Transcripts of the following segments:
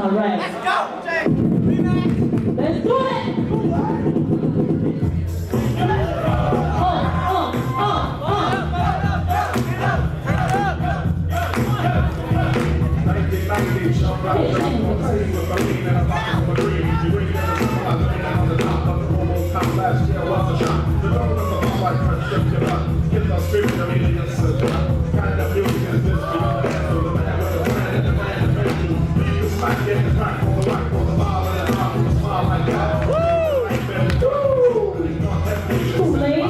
All right. Let's go, Jay. Let's do it. Last year was a shot. The door of the white prescription gives us spirit of idiots. Kind of music is this for you? So the man with the plan and the man that made you. Leave the smack in the crack for the whack for the ball and the heart with a smile like that. KouLaid.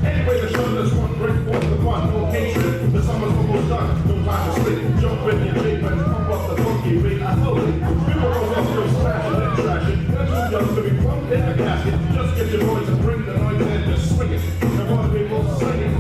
Anyway, the show this one break forth the fun. No hatred. The summer's almost done. No time to sleep. Jump in your leap and pump up the funky beat. I know it. People go up to smashing and trashing. You're too young to be pumped in the casket. Just get your boys and bring the noise and just swing it. And one of people singing.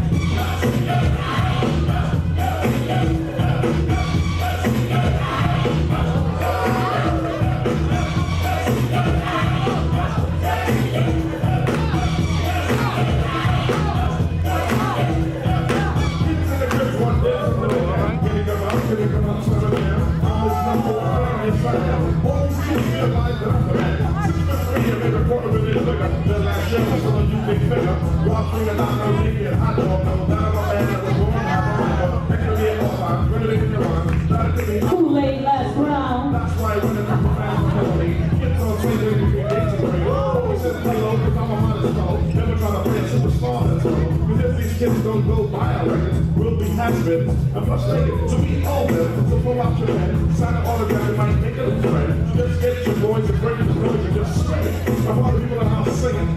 KouLaid last round. That's why when the people fans are calling, it's on 20 days to bring. Always says hello, because I'm a modest dog. Never try to play a superstar that's all. Because if these kids don't go buy our records, we'll be has-beens. I'm frustrated to meet all them. So pull out your head, sign an autograph, and might make it a friend. Just get your boys and break the noise and just scream it. I'm all the people in the house singing.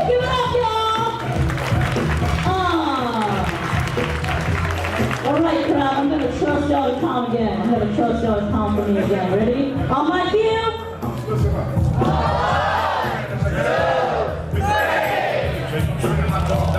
Give it up, y'all. All right, crowd, I'm going to trust y'all to count again. I'm going to trust y'all to count for me again. Ready? On my cue. Listen up. 1, 2, 3.